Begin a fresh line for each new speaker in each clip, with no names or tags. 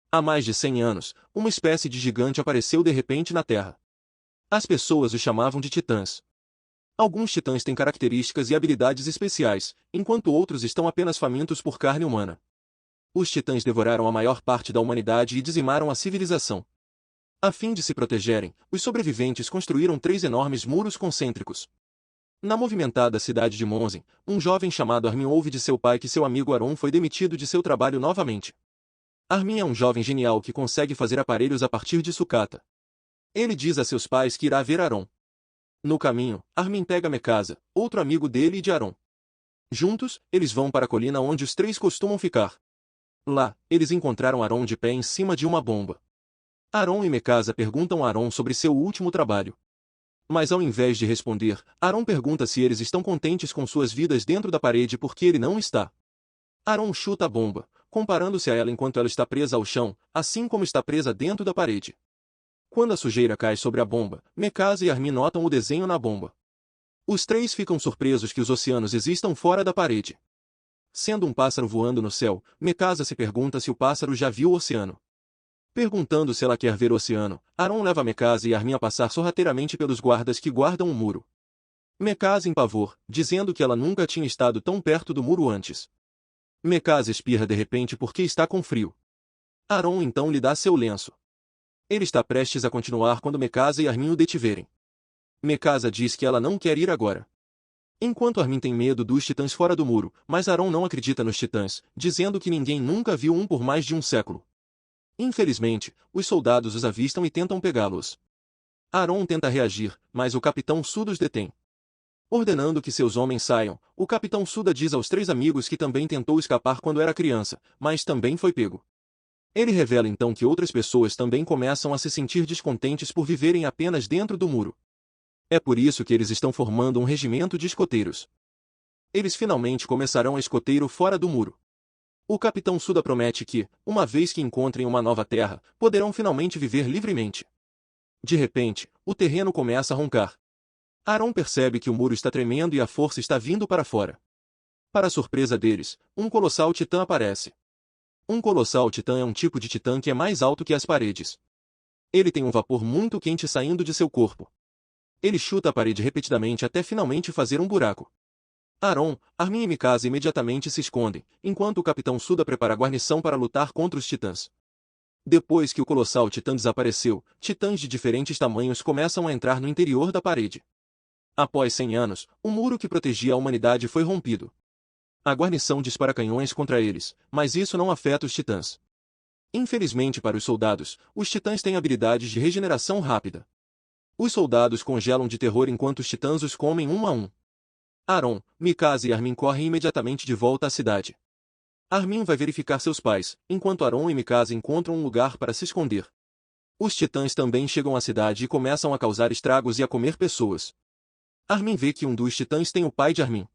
Há mais de 100 anos, uma espécie de gigante apareceu de repente na Terra. As pessoas os chamavam de titãs. Alguns titãs têm características e habilidades especiais, enquanto outros estão apenas famintos por carne humana. Os titãs devoraram a maior parte da humanidade e dizimaram a civilização. A fim de se protegerem, os sobreviventes construíram 3 enormes muros concêntricos. Na movimentada cidade de Monzen, um jovem chamado Armin ouve de seu pai que seu amigo Aron foi demitido de seu trabalho novamente. Armin é um jovem genial que consegue fazer aparelhos a partir de sucata. Ele diz a seus pais que irá ver Aron. No caminho, Armin pega Mekasa, outro amigo dele e de Aron. Juntos, eles vão para a colina onde os 3 costumam ficar. Lá, eles encontraram Aron de pé em cima de uma bomba. Aron e Mekasa perguntam a Aron sobre seu último trabalho. Mas ao invés de responder, Aron pergunta se eles estão contentes com suas vidas dentro da parede porque ele não está. Aron chuta a bomba, comparando-se a ela enquanto ela está presa ao chão, assim como está presa dentro da parede. Quando a sujeira cai sobre a bomba, Mekasa e Armin notam o desenho na bomba. Os 3 ficam surpresos que os oceanos existam fora da parede. Sendo um pássaro voando no céu, Mekasa se pergunta se o pássaro já viu o oceano. Perguntando se ela quer ver o oceano, Aron leva Mekasa e Armin a passar sorrateiramente pelos guardas que guardam o muro. Mekasa em pavor, dizendo que ela nunca tinha estado tão perto do muro antes. Mekasa espirra de repente porque está com frio. Aron então lhe dá seu lenço. Ele está prestes a continuar quando Mekasa e Armin o detiverem. Mekasa diz que ela não quer ir agora. Enquanto Armin tem medo dos titãs fora do muro, mas Aron não acredita nos titãs, dizendo que ninguém nunca viu um por mais de um século. Infelizmente, os soldados os avistam e tentam pegá-los. Aron tenta reagir, mas o Capitão Suda os detém. Ordenando que seus homens saiam, o Capitão Suda diz aos 3 amigos que também tentou escapar quando era criança, mas também foi pego. Ele revela então que outras pessoas também começam a se sentir descontentes por viverem apenas dentro do muro. É por isso que eles estão formando um regimento de escoteiros. Eles finalmente começarão a escoteiro fora do muro. O Capitão Suda promete que, uma vez que encontrem uma nova terra, poderão finalmente viver livremente. De repente, o terreno começa a roncar. Aron percebe que o muro está tremendo e a força está vindo para fora. Para surpresa deles, um colossal titã aparece. Um colossal titã é um tipo de titã que é mais alto que as paredes. Ele tem um vapor muito quente saindo de seu corpo. Ele chuta a parede repetidamente até finalmente fazer um buraco. Aron, Armin e Mekasa imediatamente se escondem, enquanto o Capitão Suda prepara a guarnição para lutar contra os titãs. Depois que o colossal titã desapareceu, titãs de diferentes tamanhos começam a entrar no interior da parede. Após 100 anos, o muro que protegia a humanidade foi rompido. A guarnição dispara canhões contra eles, mas isso não afeta os titãs. Infelizmente para os soldados, os titãs têm habilidades de regeneração rápida. Os soldados congelam de terror enquanto os titãs os comem um a um. Aron, Mekasa e Armin correm imediatamente de volta à cidade. Armin vai verificar seus pais, enquanto Aron e Mekasa encontram um lugar para se esconder. Os titãs também chegam à cidade e começam a causar estragos e a comer pessoas. Armin vê que um dos titãs tem o pai de Armin.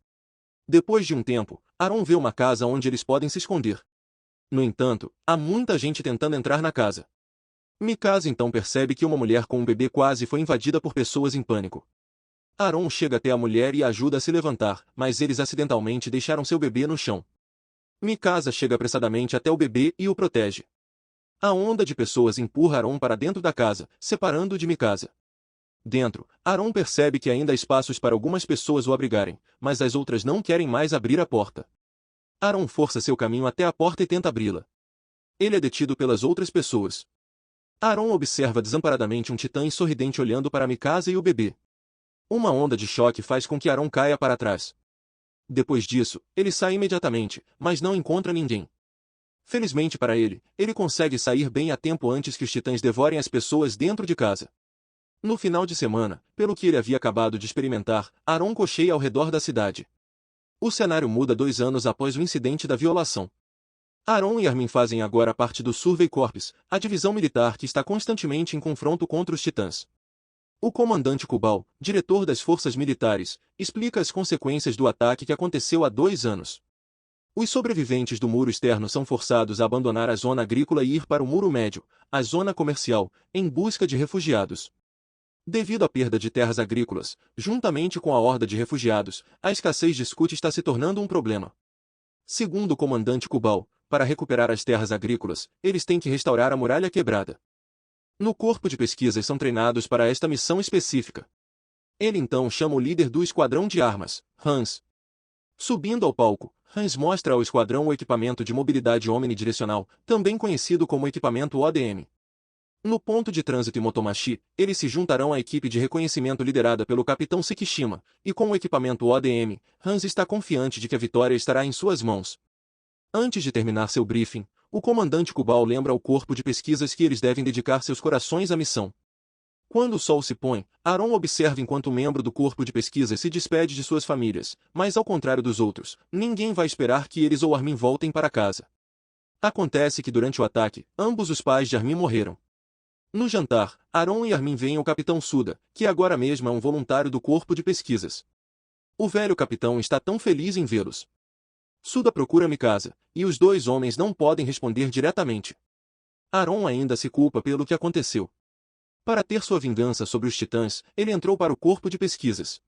Depois de um tempo, Aron vê uma casa onde eles podem se esconder. No entanto, há muita gente tentando entrar na casa. Mekasa então percebe que uma mulher com um bebê quase foi invadida por pessoas em pânico. Aron chega até a mulher e a ajuda a se levantar, mas eles acidentalmente deixaram seu bebê no chão. Mekasa chega apressadamente até o bebê e o protege. A onda de pessoas empurra Aron para dentro da casa, separando-o de Mekasa. Dentro, Aron percebe que ainda há espaços para algumas pessoas o abrigarem, mas as outras não querem mais abrir a porta. Aron força seu caminho até a porta e tenta abri-la. Ele é detido pelas outras pessoas. Aron observa desamparadamente um titã sorridente olhando para Mekasa e o bebê. Uma onda de choque faz com que Aron caia para trás. Depois disso, ele sai imediatamente, mas não encontra ninguém. Felizmente para ele, ele consegue sair bem a tempo antes que os titãs devorem as pessoas dentro de casa. No final de semana, pelo que ele havia acabado de experimentar, Aron cocheia ao redor da cidade. O cenário muda 2 anos após o incidente da violação. Aron e Armin fazem agora parte do Survey Corps, a divisão militar que está constantemente em confronto contra os titãs. O comandante Kubal, diretor das forças militares, explica as consequências do ataque que aconteceu há 2 anos. Os sobreviventes do muro externo são forçados a abandonar a zona agrícola e ir para o muro médio, a zona comercial, em busca de refugiados. Devido à perda de terras agrícolas, juntamente com a horda de refugiados, a escassez de escute está se tornando um problema. Segundo o comandante Kubal, para recuperar as terras agrícolas, eles têm que restaurar a muralha quebrada. No corpo de pesquisas são treinados para esta missão específica. Ele então chama o líder do esquadrão de armas, Hans. Subindo ao palco, Hans mostra ao esquadrão o equipamento de mobilidade omnidirecional, também conhecido como equipamento ODM. No ponto de trânsito Imotomachi, eles se juntarão à equipe de reconhecimento liderada pelo capitão Sekishima, e com o equipamento ODM, Hans está confiante de que a vitória estará em suas mãos. Antes de terminar seu briefing, o comandante Kubal lembra ao corpo de pesquisas que eles devem dedicar seus corações à missão. Quando o sol se põe, Aaron observa enquanto o membro do corpo de pesquisa se despede de suas famílias, mas ao contrário dos outros, ninguém vai esperar que eles ou Armin voltem para casa. Acontece que durante o ataque, ambos os pais de Armin morreram. No jantar, Aaron e Armin veem o capitão Suda, que agora mesmo é um voluntário do corpo de pesquisas. O velho capitão está tão feliz em vê-los. Suda procura Mikasa, e os dois homens não podem responder diretamente. Aaron ainda se culpa pelo que aconteceu. Para ter sua vingança sobre os titãs, ele entrou para o corpo de pesquisas.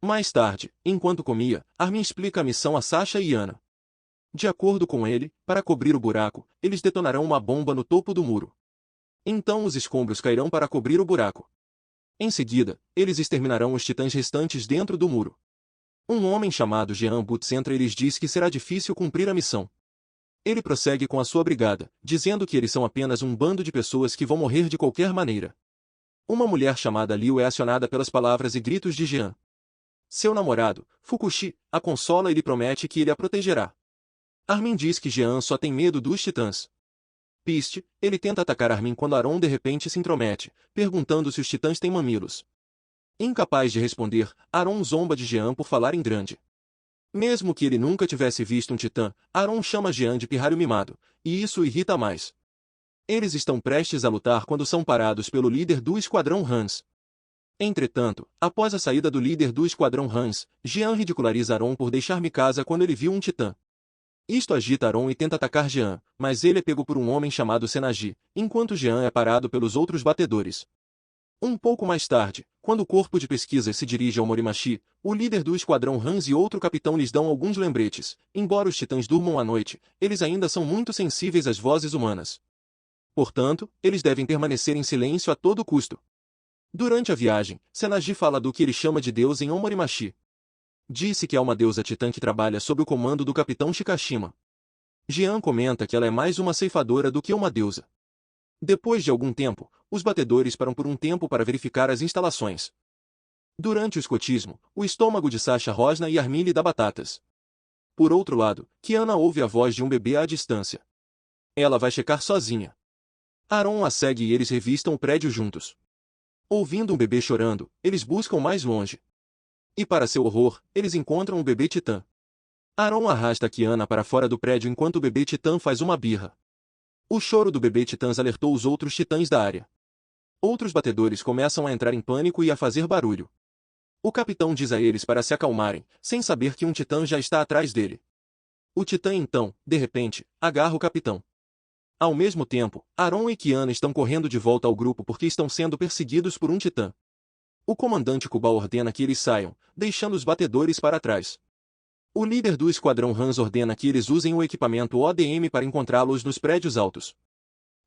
Mais tarde, enquanto comia, Armin explica a missão a Sasha e Yana. De acordo com ele, para cobrir o buraco, eles detonarão uma bomba no topo do muro. Então os escombros cairão para cobrir o buraco. Em seguida, eles exterminarão os titãs restantes dentro do muro. Um homem chamado Jean Butz entra e lhes diz que será difícil cumprir a missão. Ele prossegue com a sua brigada, dizendo que eles são apenas um bando de pessoas que vão morrer de qualquer maneira. Uma mulher chamada Liu é acionada pelas palavras e gritos de Jean. Seu namorado, Fukushi, a consola e lhe promete que ele a protegerá. Armin diz que Jean só tem medo dos titãs. Piste, ele tenta atacar Armin quando Aaron de repente se intromete, perguntando se os titãs têm mamilos. Incapaz de responder, Aaron zomba de Jean por falar em grande. Mesmo que ele nunca tivesse visto um titã, Aaron chama Jean de pirralho mimado, e isso o irrita mais. Eles estão prestes a lutar quando são parados pelo líder do esquadrão Hans. Entretanto, após a saída do líder do esquadrão Hans, Jean ridiculariza Aaron por deixar Mikasa quando ele viu um titã. Isto agita Aaron e tenta atacar Jean, mas ele é pego por um homem chamado Senagi, enquanto Jean é parado pelos outros batedores. Um pouco mais tarde, quando o corpo de pesquisa se dirige ao Morimachi, o líder do esquadrão Hans e outro capitão lhes dão alguns lembretes. Embora os titãs durmam à noite, eles ainda são muito sensíveis às vozes humanas. Portanto, eles devem permanecer em silêncio a todo custo. Durante a viagem, Senagi fala do que ele chama de Deus em Omorimachi. Disse que há uma deusa titã que trabalha sob o comando do capitão Shikashima. Jean comenta que ela é mais uma ceifadora do que uma deusa. Depois de algum tempo, os batedores param por um tempo para verificar as instalações. Durante o escotismo, o estômago de Sasha rosna e Armin lhe dá batatas. Por outro lado, Kiana ouve a voz de um bebê à distância. Ela vai checar sozinha. Aaron a segue e eles revistam o prédio juntos. Ouvindo um bebê chorando, eles buscam mais longe. E para seu horror, eles encontram um bebê titã. Aaron arrasta Kiana para fora do prédio enquanto o bebê titã faz uma birra. O choro do bebê titãs alertou os outros titãs da área. Outros batedores começam a entrar em pânico e a fazer barulho. O capitão diz a eles para se acalmarem, sem saber que um titã já está atrás dele. O titã então, de repente, agarra o capitão. Ao mesmo tempo, Aaron e Kiana estão correndo de volta ao grupo porque estão sendo perseguidos por um titã. O comandante Kubal ordena que eles saiam, deixando os batedores para trás. O líder do esquadrão Hans ordena que eles usem o equipamento ODM para encontrá-los nos prédios altos.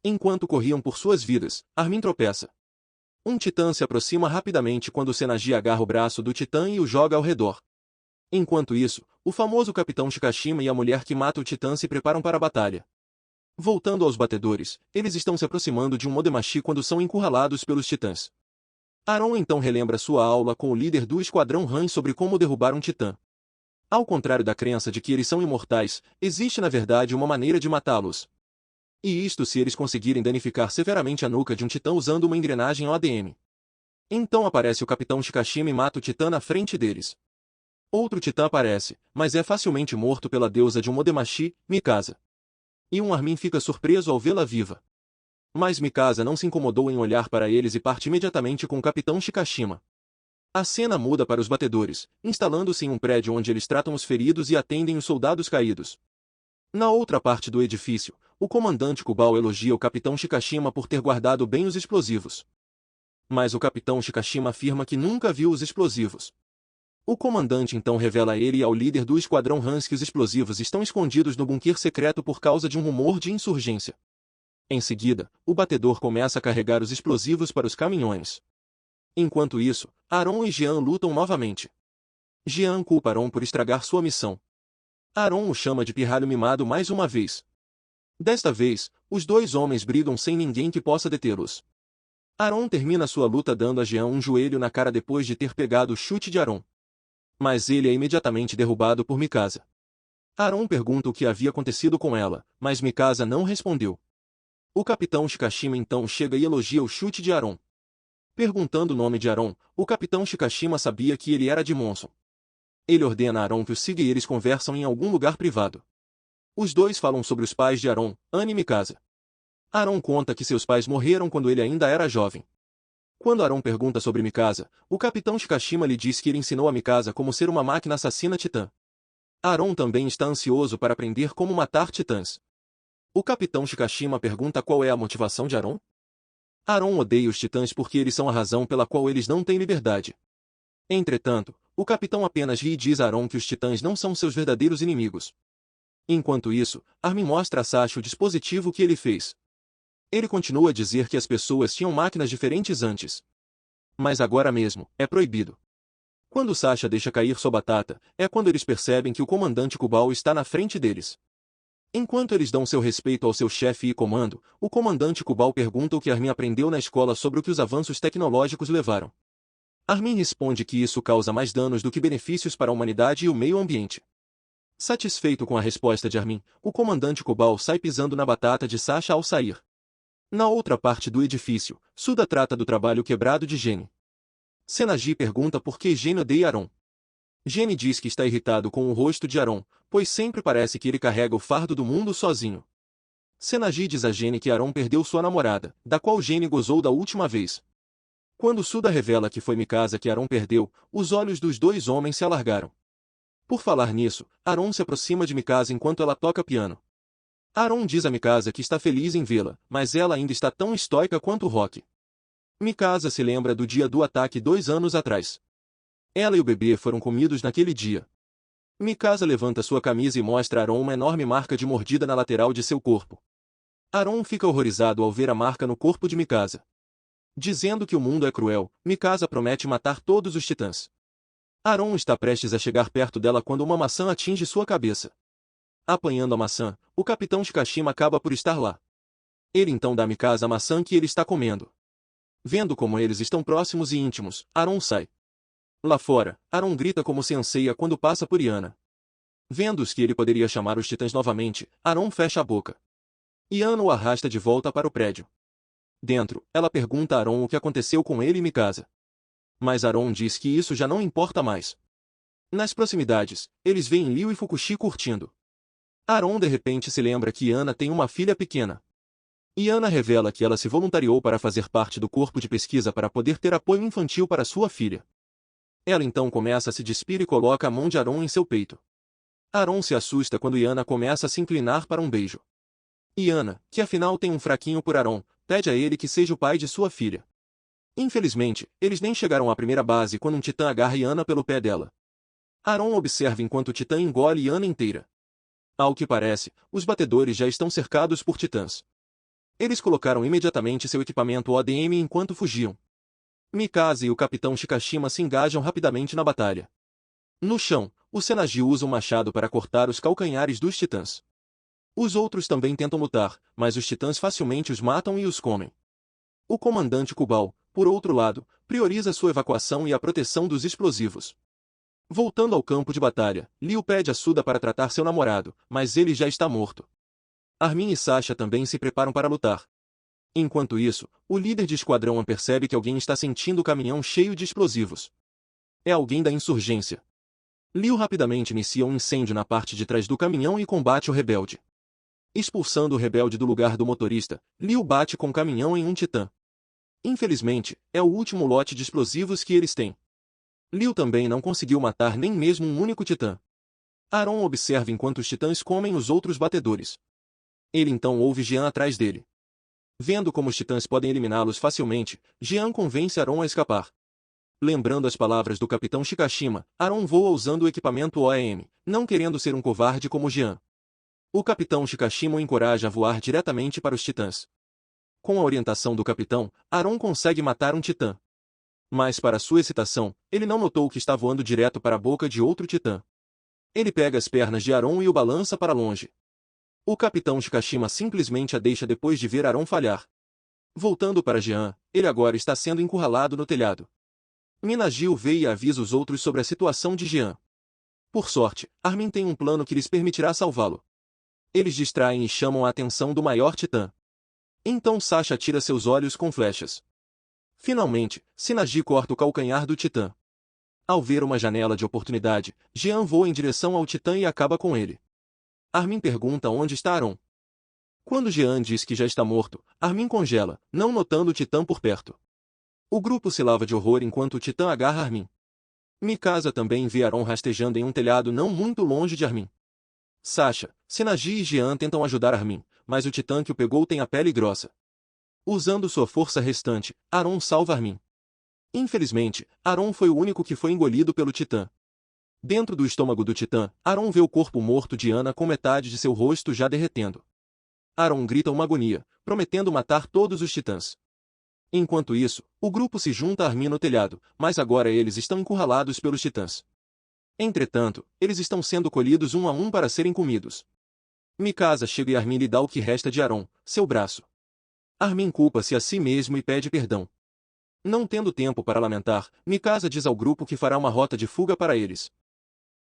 Enquanto corriam por suas vidas, Armin tropeça. Um titã se aproxima rapidamente quando Senagi agarra o braço do titã e o joga ao redor. Enquanto isso, o famoso capitão Shikashima e a mulher que mata o titã se preparam para a batalha. Voltando aos batedores, eles estão se aproximando de um Modemachi quando são encurralados pelos titãs. Aaron então relembra sua aula com o líder do esquadrão Hans sobre como derrubar um titã. Ao contrário da crença de que eles são imortais, existe na verdade uma maneira de matá-los. E isto se eles conseguirem danificar severamente a nuca de um titã usando uma engrenagem ODM. Então aparece o capitão Shikashima e mata o titã na frente deles. Outro titã aparece, mas é facilmente morto pela deusa de um Modemachi, Mikasa. E um Armin fica surpreso ao vê-la viva. Mas Mikasa não se incomodou em olhar para eles e parte imediatamente com o capitão Shikashima. A cena muda para os batedores, instalando-se em um prédio onde eles tratam os feridos e atendem os soldados caídos. Na outra parte do edifício, o comandante Kubal elogia o capitão Shikashima por ter guardado bem os explosivos. Mas o capitão Shikashima afirma que nunca viu os explosivos. O comandante então revela a ele e ao líder do esquadrão Hans que os explosivos estão escondidos no bunker secreto por causa de um rumor de insurgência. Em seguida, o batedor começa a carregar os explosivos para os caminhões. Enquanto isso, Aaron e Jean lutam novamente. Jean culpa Aaron por estragar sua missão. Aaron o chama de pirralho mimado mais uma vez. Desta vez, os dois homens brigam sem ninguém que possa detê-los. Aaron termina sua luta dando a Jean um joelho na cara depois de ter pegado o chute de Aaron. Mas ele é imediatamente derrubado por Mikasa. Aaron pergunta o que havia acontecido com ela, mas Mikasa não respondeu. O capitão Shikashima então chega e elogia o chute de Aaron. Perguntando o nome de Aaron, o capitão Shikashima sabia que ele era de Monson. Ele ordena a Aaron que o siga e eles conversam em algum lugar privado. Os dois falam sobre os pais de Aaron, Anne e Mikasa. Aaron conta que seus pais morreram quando ele ainda era jovem. Quando Aaron pergunta sobre Mikasa, o capitão Shikashima lhe diz que ele ensinou a Mikasa como ser uma máquina assassina titã. Aaron também está ansioso para aprender como matar titãs. O capitão Shikashima pergunta qual é a motivação de Aaron. Aaron odeia os titãs porque eles são a razão pela qual eles não têm liberdade. Entretanto, o capitão apenas ri e diz a Aaron que os titãs não são seus verdadeiros inimigos. Enquanto isso, Armin mostra a Sasha o dispositivo que ele fez. Ele continua a dizer que as pessoas tinham máquinas diferentes antes. Mas agora mesmo, é proibido. Quando Sasha deixa cair sua batata, é quando eles percebem que o comandante Kubal está na frente deles. Enquanto eles dão seu respeito ao seu chefe e comando, o comandante Kubal pergunta o que Armin aprendeu na escola sobre o que os avanços tecnológicos levaram. Armin responde que isso causa mais danos do que benefícios para a humanidade e o meio ambiente. Satisfeito com a resposta de Armin, o comandante Kubal sai pisando na batata de Sasha ao sair. Na outra parte do edifício, Suda trata do trabalho quebrado de Gene. Senagi pergunta por que Gene odeia Aaron. Gene diz que está irritado com o rosto de Aaron, pois sempre parece que ele carrega o fardo do mundo sozinho. Senagi diz a Gene que Aaron perdeu sua namorada, da qual Gene gozou da última vez. Quando Suda revela que foi Mikasa que Aaron perdeu, os olhos dos dois homens se alargaram. Por falar nisso, Aaron se aproxima de Mikasa enquanto ela toca piano. Aaron diz a Mikasa que está feliz em vê-la, mas ela ainda está tão estoica quanto Rock. Mikasa se lembra do dia do ataque 2 anos atrás. Ela e o bebê foram comidos naquele dia. Mikasa levanta sua camisa e mostra a Aaron uma enorme marca de mordida na lateral de seu corpo. Aaron fica horrorizado ao ver a marca no corpo de Mikasa. Dizendo que o mundo é cruel, Mikasa promete matar todos os titãs. Aaron está prestes a chegar perto dela quando uma maçã atinge sua cabeça. Apanhando a maçã, o capitão Shikashima acaba por estar lá. Ele então dá a Mikasa a maçã que ele está comendo. Vendo como eles estão próximos e íntimos, Aaron sai. Lá fora, Aaron grita como se anseia quando passa por Yana. Vendo-os que ele poderia chamar os titãs novamente, Aaron fecha a boca. Yana o arrasta de volta para o prédio. Dentro, ela pergunta a Aaron o que aconteceu com ele e Mikasa. Mas Aaron diz que isso já não importa mais. Nas proximidades, eles veem Liu e Fukushi curtindo. Aaron de repente se lembra que Yana tem uma filha pequena. Yana revela que ela se voluntariou para fazer parte do corpo de pesquisa para poder ter apoio infantil para sua filha. Ela então começa a se despir e coloca a mão de Aaron em seu peito. Aaron se assusta quando Yana começa a se inclinar para um beijo. Yana, que afinal tem um fraquinho por Aaron, pede a ele que seja o pai de sua filha. Infelizmente, eles nem chegaram à primeira base quando um titã agarra Yana pelo pé dela. Aaron observa enquanto o titã engole Yana inteira. Ao que parece, os batedores já estão cercados por titãs. Eles colocaram imediatamente seu equipamento ODM enquanto fugiam. Mikasa e o capitão Shikashima se engajam rapidamente na batalha. No chão, o Senagi usa um machado para cortar os calcanhares dos titãs. Os outros também tentam lutar, mas os titãs facilmente os matam e os comem. O comandante Kubal, por outro lado, prioriza sua evacuação e a proteção dos explosivos. Voltando ao campo de batalha, Liu pede a Suda para tratar seu namorado, mas ele já está morto. Armin e Sasha também se preparam para lutar. Enquanto isso, o líder de esquadrão percebe que alguém está sentindo o caminhão cheio de explosivos. É alguém da insurgência. Liu rapidamente inicia um incêndio na parte de trás do caminhão e combate o rebelde. Expulsando o rebelde do lugar do motorista, Liu bate com o caminhão em um titã. Infelizmente, é o último lote de explosivos que eles têm. Liu também não conseguiu matar nem mesmo um único titã. Aaron observa enquanto os titãs comem os outros batedores. Ele então ouve Jean atrás dele. Vendo como os titãs podem eliminá-los facilmente, Jean convence Aaron a escapar. Lembrando as palavras do capitão Shikashima, Aron voa usando o equipamento OEM, não querendo ser um covarde como Jean. O capitão Shikashima o encoraja a voar diretamente para os titãs. Com a orientação do capitão, Aron consegue matar um titã. Mas para sua excitação, ele não notou que está voando direto para a boca de outro titã. Ele pega as pernas de Aron e o balança para longe. O capitão Shikashima simplesmente a deixa depois de ver Aron falhar. Voltando para Jean, ele agora está sendo encurralado no telhado. Minagi o vê e avisa os outros sobre a situação de Jean. Por sorte, Armin tem um plano que lhes permitirá salvá-lo. Eles distraem e chamam a atenção do maior titã. Então Sasha tira seus olhos com flechas. Finalmente, Sinagi corta o calcanhar do titã. Ao ver uma janela de oportunidade, Jean voa em direção ao titã e acaba com ele. Armin pergunta onde está Aron. Quando Jean diz que já está morto, Armin congela, não notando o titã por perto. O grupo se lava de horror enquanto o titã agarra Armin. Mikasa também vê Aron rastejando em um telhado não muito longe de Armin. Sasha, Sinagi e Jean tentam ajudar Armin, mas o titã que o pegou tem a pele grossa. Usando sua força restante, Aron salva Armin. Infelizmente, Aron foi o único que foi engolido pelo titã. Dentro do estômago do titã, Aron vê o corpo morto de Ana com metade de seu rosto já derretendo. Aron grita uma agonia, prometendo matar todos os titãs. Enquanto isso, o grupo se junta a Armin no telhado, mas agora eles estão encurralados pelos titãs. Entretanto, eles estão sendo colhidos um a um para serem comidos. Mikasa chega e Armin lhe dá o que resta de Aron, seu braço. Armin culpa-se a si mesmo e pede perdão. Não tendo tempo para lamentar, Mikasa diz ao grupo que fará uma rota de fuga para eles.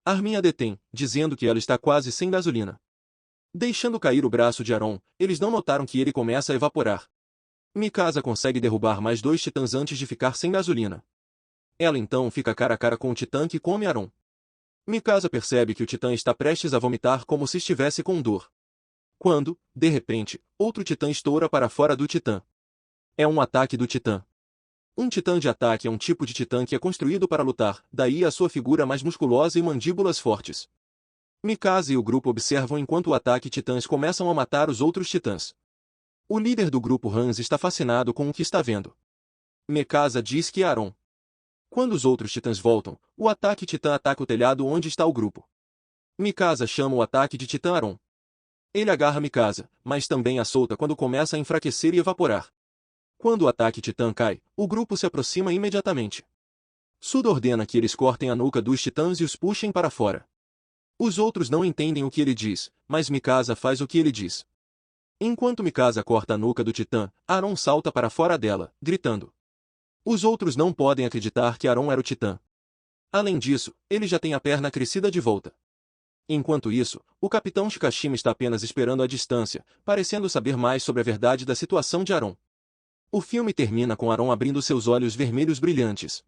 Armin a detém, dizendo que ela está quase sem gasolina. Deixando cair o braço de Aron, eles não notaram que ele começa a evaporar. Mikasa consegue derrubar mais 2 titãs antes de ficar sem gasolina. Ela então fica cara a cara com o titã que come Aron. Mikasa percebe que o titã está prestes a vomitar como se estivesse com dor. Quando, de repente, outro titã estoura para fora do titã. É um ataque do titã. Um titã de ataque é um tipo de titã que é construído para lutar, daí a sua figura mais musculosa e mandíbulas fortes. Mikasa e o grupo observam enquanto o ataque titãs começam a matar os outros titãs. O líder do grupo Hans está fascinado com o que está vendo. Mikasa diz que é Aron. Quando os outros titãs voltam, o ataque titã ataca o telhado onde está o grupo. Mikasa chama o ataque de titã Aron. Ele agarra Mikasa, mas também a solta quando começa a enfraquecer e evaporar. Quando o ataque titã cai, o grupo se aproxima imediatamente. Suda ordena que eles cortem a nuca dos titãs e os puxem para fora. Os outros não entendem o que ele diz, mas Mikasa faz o que ele diz. Enquanto Mikasa corta a nuca do titã, Aron salta para fora dela, gritando. Os outros não podem acreditar que Aron era o titã. Além disso, ele já tem a perna crescida de volta. Enquanto isso, o capitão Shikashima está apenas esperando à distância, parecendo saber mais sobre a verdade da situação de Aron. O filme termina com Aron abrindo seus olhos vermelhos brilhantes.